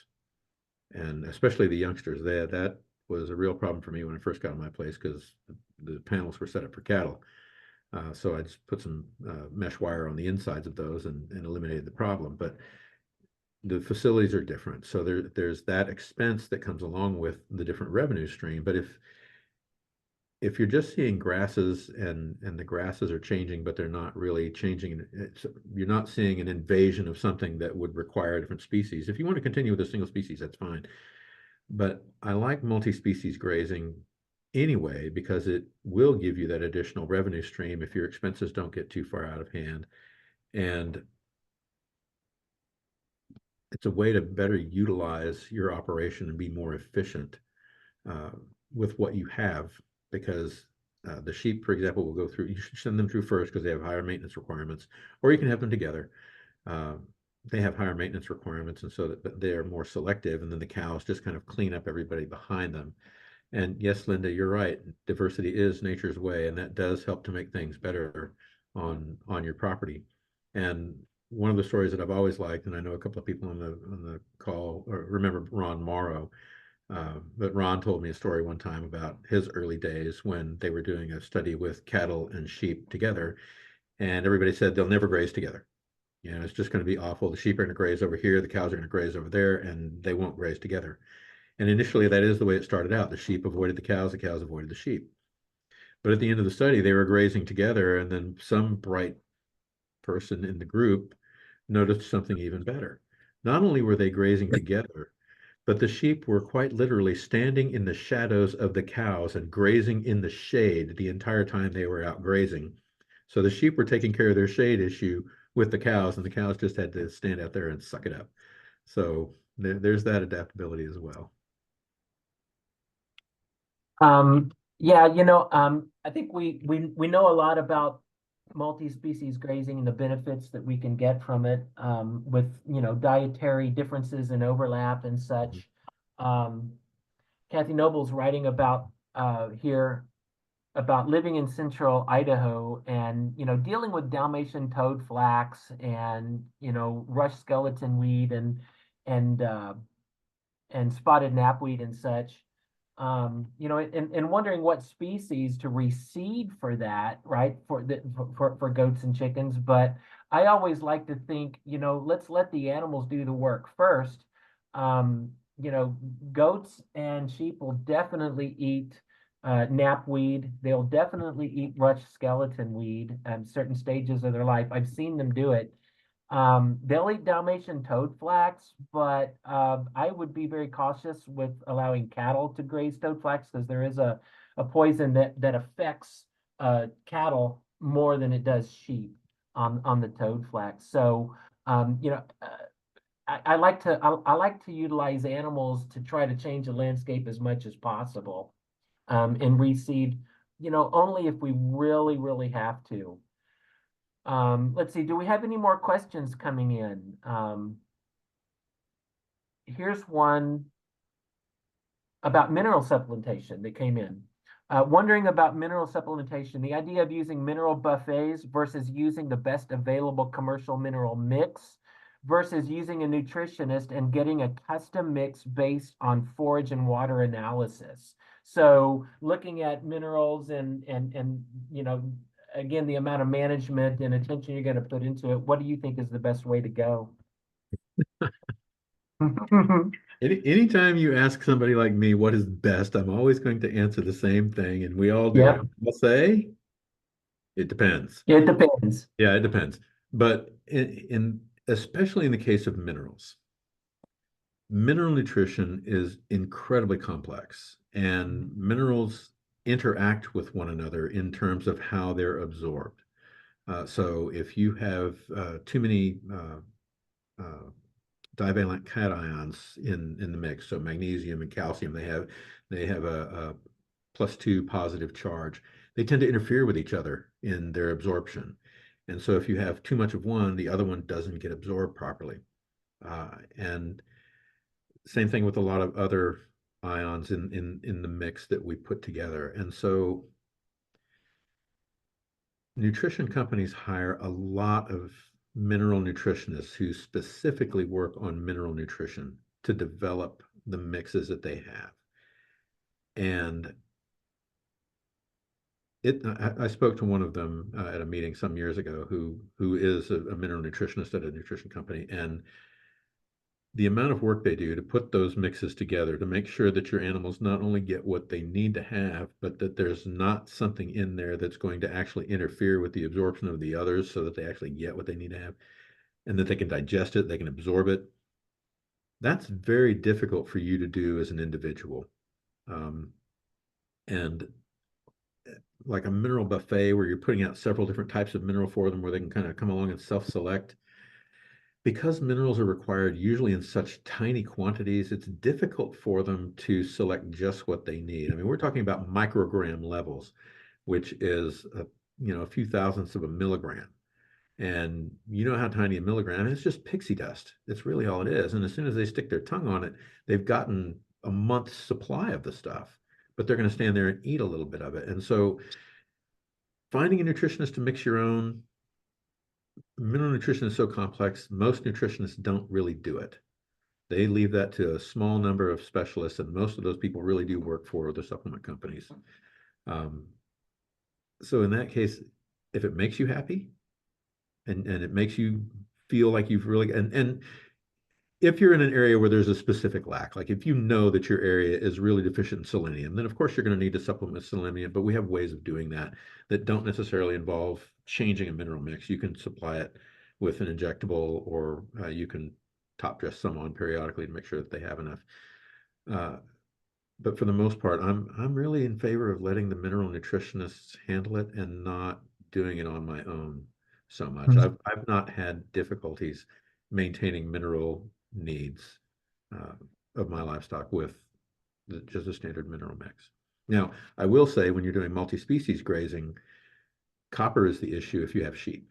And especially the youngsters, that was a real problem for me when I first got on my place because the panels were set up for cattle. So I just put some mesh wire on the insides of those and eliminated the problem. But the facilities are different. So there's that expense that comes along with the different revenue stream. But if you're just seeing grasses and the grasses are changing, but they're not really changing, you're not seeing an invasion of something that would require a different species. If you want to continue with a single species, that's fine. But I like multi-species grazing anyway, because it will give you that additional revenue stream if your expenses don't get too far out of hand. And it's a way to better utilize your operation and be more efficient with what you have, because the sheep, for example, will go through, you should send them through first because they have higher maintenance requirements, or you can have them together. They have higher maintenance requirements, and so that they are more selective, and then the cows just kind of clean up everybody behind them. And yes, Linda, you're right. Diversity is nature's way, and that does help to make things better on your property. And one of the stories that I've always liked, and I know a couple of people on the call remember Ron Morrow, but Ron told me a story one time about his early days when they were doing a study with cattle and sheep together, and everybody said they'll never graze together. It's just going to be awful. The sheep are going to graze over here, the cows are going to graze over there, and they won't graze together. And initially, that is the way it started out. The sheep avoided the cows avoided the sheep. But at the end of the study, they were grazing together, and then some bright person in the group noticed something even better. Not only were they grazing together, but the sheep were quite literally standing in the shadows of the cows and grazing in the shade the entire time they were out grazing. So the sheep were taking care of their shade issue with the cows, and the cows just had to stand out there and suck it up. So there's that adaptability as well. Yeah, I think we know a lot about multi-species grazing and the benefits that we can get from it, with, dietary differences and overlap and such. Kathy Noble's writing about here about living in central Idaho and, dealing with Dalmatian toad flax and, rush skeleton weed and spotted knapweed and such. And wondering what species to reseed for that, right? For goats and chickens. But I always like to think, let's let the animals do the work first. Goats and sheep will definitely eat knapweed. They'll definitely eat rush skeleton weed at certain stages of their life. I've seen them do it. They'll eat Dalmatian toad flax, but I would be very cautious with allowing cattle to graze toad flax because there is a poison that affects cattle more than it does sheep on the toad flax. So I like to utilize animals to try to change the landscape as much as possible, and reseed, only if we really, really have to. Let's see, do we have any more questions coming in? Here's one about mineral supplementation that came in. Wondering about mineral supplementation, the idea of using mineral buffets versus using the best available commercial mineral mix versus using a nutritionist and getting a custom mix based on forage and water analysis. So looking at minerals and you know, again, the amount of management and attention you're going to put into it, what do you think is the best way to go? Anytime you ask somebody like me what is best, I'm always going to answer the same thing, and we all do Yep. it. I'll say it depends. It depends. Yeah, it depends. But in especially in the case of minerals, mineral nutrition is incredibly complex, and minerals interact with one another in terms of how they're absorbed. So if you have too many divalent cations in the mix, so magnesium and calcium, they have a +2 positive charge. They tend to interfere with each other in their absorption. And so if you have too much of one, the other one doesn't get absorbed properly. And same thing with a lot of other ions in the mix that we put together. And so nutrition companies hire a lot of mineral nutritionists who specifically work on mineral nutrition to develop the mixes that they have. And I spoke to one of them at a meeting some years ago who is a mineral nutritionist at a nutrition company, and the amount of work they do to put those mixes together to make sure that your animals not only get what they need to have, but that there's not something in there that's going to actually interfere with the absorption of the others so that they actually get what they need to have and that they can digest it, they can absorb it. That's very difficult for you to do as an individual. And like a mineral buffet where you're putting out several different types of mineral for them where they can kind of come along and self-select. Because minerals are required usually in such tiny quantities, it's difficult for them to select just what they need. I mean, we're talking about microgram levels, which is a few thousandths of a milligram. And you know how tiny a milligram is, it's just pixie dust. It's really all it is. And as soon as they stick their tongue on it, they've gotten a month's supply of the stuff, but they're going to stand there and eat a little bit of it. And so finding a nutritionist to mix your own, mineral nutrition is so complex, most nutritionists don't really do it. They leave that to a small number of specialists, and most of those people really do work for the supplement companies. So in that case, if it makes you happy and it makes you feel like you've really, and if you're in an area where there's a specific lack, like if you know that your area is really deficient in selenium, then of course you're going to need to supplement with selenium, but we have ways of doing that that don't necessarily involve changing a mineral mix. You can supply it with an injectable, or you can top dress some on periodically to make sure that they have enough. But for the most part, I'm really in favor of letting the mineral nutritionists handle it and not doing it on my own so much. I've not had difficulties maintaining mineral needs of my livestock with just a standard mineral mix. Now, I will say when you're doing multi-species grazing, copper is the issue if you have sheep.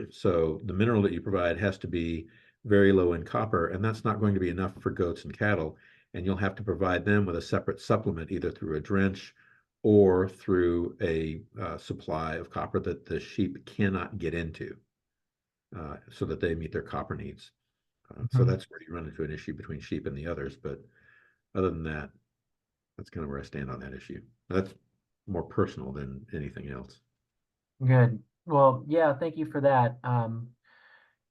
So the mineral that you provide has to be very low in copper, and that's not going to be enough for goats and cattle. And you'll have to provide them with a separate supplement, either through a drench or through a supply of copper that the sheep cannot get into so that they meet their copper needs. So that's where you run into an issue between sheep and the others. But other than that, that's kind of where I stand on that issue. That's more personal than anything else. Good. Well, yeah, thank you for that.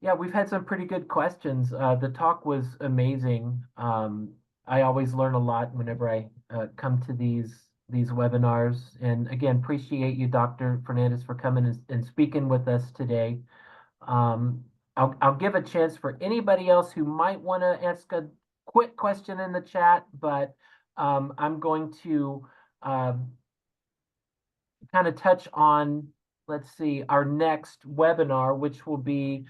Yeah, we've had some pretty good questions. The talk was amazing. I always learn a lot whenever I come to these webinars. And again, appreciate you, Dr. Fernandez, for coming and speaking with us today. I'll give a chance for anybody else who might want to ask a quick question in the chat, but I'm going to kind of touch on, let's see, our next webinar, which will be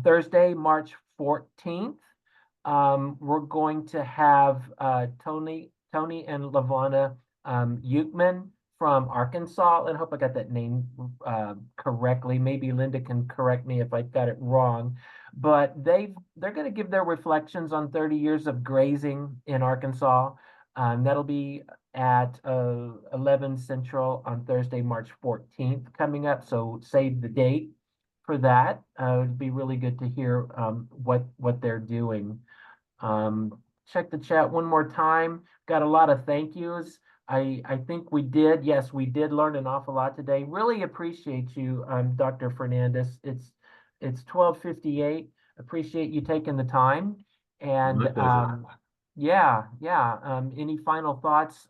Thursday, March 14th. We're going to have Tony and Lavana Ukeman from Arkansas. And I hope I got that name correctly. Maybe Linda can correct me if I got it wrong. But they're going to give their reflections on 30 years of grazing in Arkansas. That'll be at 11 Central on Thursday, March 14th coming up. So save the date for that. It'd be really good to hear what they're doing. Check the chat one more time. Got a lot of thank yous. I think we did. Yes, we did learn an awful lot today. Really appreciate you, Dr. Fernandez. It's 12:58. Appreciate you taking the time. And My pleasure. yeah. Any final thoughts,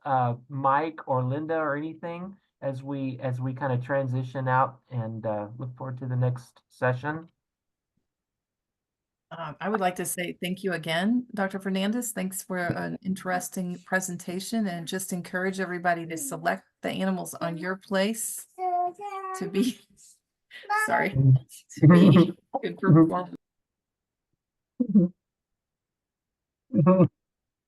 Mike or Linda or anything as we kind of transition out and look forward to the next session? I would like to say thank you again, Dr. Fernandez. Thanks for an interesting presentation, and just encourage everybody to select the animals on your place to be, sorry, to be good performers.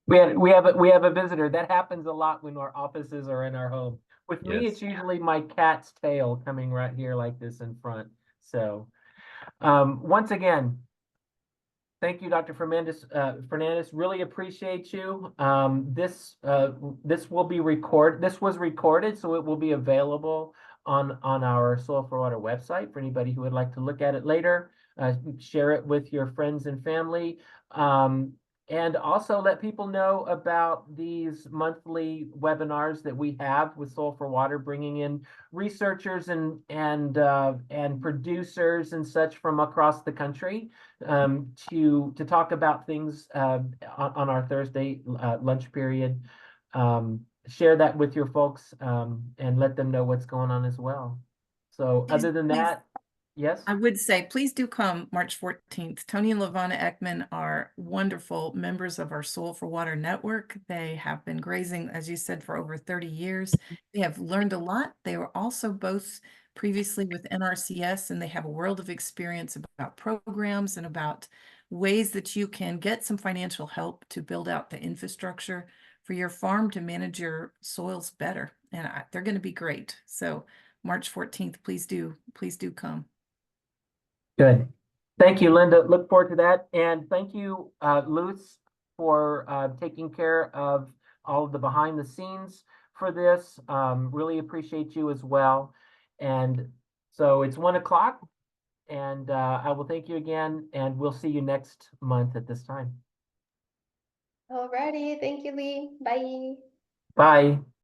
We have a visitor. That happens a lot when our offices are in our home. With me, Yes. it's usually my cat's tail coming right here like this in front. So, once again, thank you, Dr. Fernandez. Fernandez, really appreciate you. This will be This was recorded, so it will be available on our Soil for Water website for anybody who would like to look at it later. Share it with your friends and family. And also let people know about these monthly webinars that we have with Soil for Water, bringing in researchers and producers and such from across the country to talk about things on our Thursday lunch period. Share that with your folks and let them know what's going on as well. So other than that, yes? I would say, please do come March 14th. Tony and Lavana Ekman are wonderful members of our Soil for Water network. They have been grazing, as you said, for over 30 years. They have learned a lot. They were also both previously with NRCS, and they have a world of experience about programs and about ways that you can get some financial help to build out the infrastructure for your farm to manage your soils better. And they're going to be great. So March 14th, please do come. Good. Thank you, Linda. Look forward to that. And thank you, Lutz, for taking care of all of the behind the scenes for this. Really appreciate you as well. And so it's 1 o'clock, and I will thank you again, and we'll see you next month at this time. Alrighty, thank you, Lee. Bye. Bye.